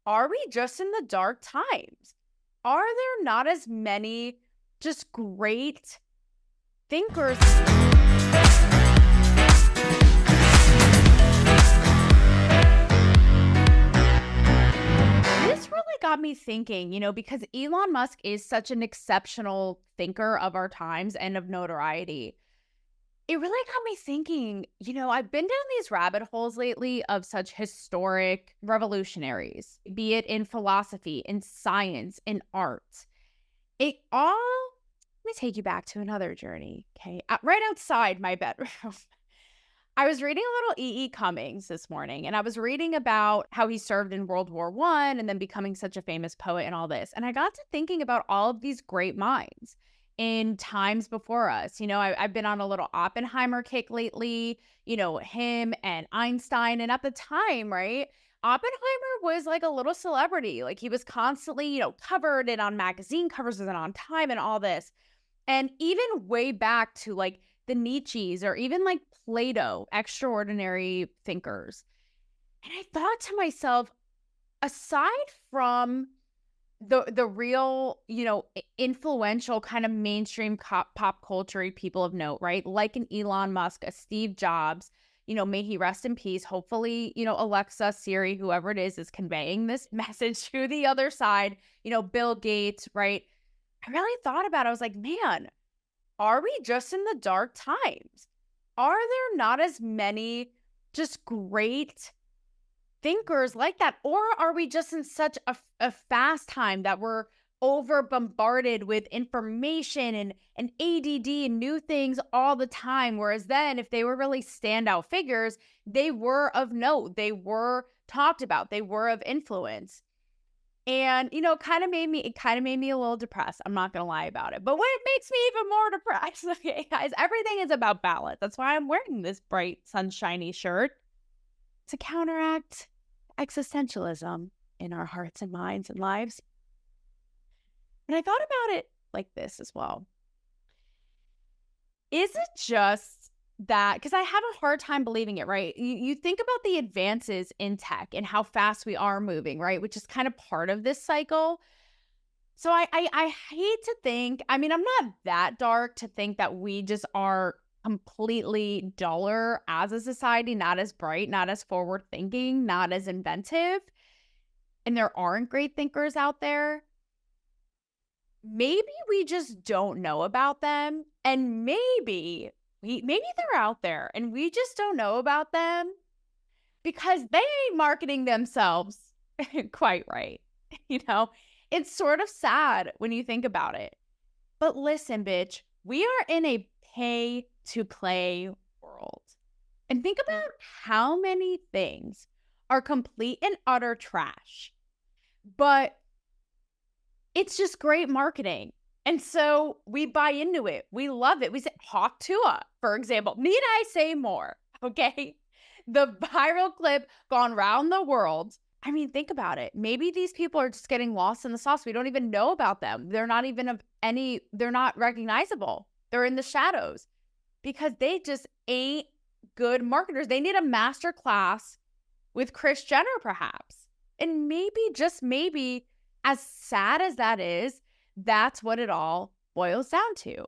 Are we just in the dark times? Are there not as many just great thinkers? This really got me thinking, because Elon Musk is such an exceptional thinker of our times and of notoriety. It really got me thinking, I've been down these rabbit holes lately of such historic revolutionaries, be it in philosophy, in science, in art. Let me take you back to another journey. Okay. Right outside my bedroom. I was reading a little E. E. Cummings this morning, and I was reading about how he served in World War One and then becoming such a famous poet and all this. And I got to thinking about all of these great minds in times before us. I've been on a little Oppenheimer kick lately, him and Einstein. And at the time, right, Oppenheimer was like a little celebrity. Like he was constantly, covered and on magazine covers and on Time and all this. And even way back to like the Nietzsche's or even like Plato, extraordinary thinkers. And I thought to myself, aside from the real, influential kind of mainstream pop culture people of note, right? Like an Elon Musk, a Steve Jobs, may he rest in peace. Hopefully, Alexa, Siri, whoever it is conveying this message to the other side, Bill Gates, right? I really thought about it. I was like, man, are we just in the dark times? Are there not as many just great thinkers like that? Or are we just in such a fast time that we're over bombarded with information and ADD and new things all the time? Whereas then, if they were really standout figures, they were of note, they were talked about, they were of influence. And, it kind of made me a little depressed. I'm not going to lie about it. But what makes me even more depressed, okay, guys, everything is about balance. That's why I'm wearing this bright, sunshiny shirt to counteract existentialism in our hearts and minds and lives. And I thought about it like this as well. Is it just that, because I have a hard time believing it, right? You think about the advances in tech and how fast we are moving, right? Which is kind of part of this cycle. So I hate to think, I'm not that dark to think that we just are completely duller as a society, not as bright, not as forward thinking, not as inventive. And there aren't great thinkers out there. Maybe we just don't know about them. And maybe they're out there and we just don't know about them because they ain't marketing themselves quite right. It's sort of sad when you think about it. But listen, bitch, we are in a pay to play world. And think about how many things are complete and utter trash, but it's just great marketing. And so we buy into it. We love it. We say Hawk Tuah, for example. Need I say more? Okay. The viral clip gone round the world. Think about it. Maybe these people are just getting lost in the sauce. We don't even know about them. They're not even they're not recognizable. They're in the shadows because they just ain't good marketers. They need a master class with Kris Jenner, perhaps. And maybe, just maybe, as sad as that is, that's what it all boils down to.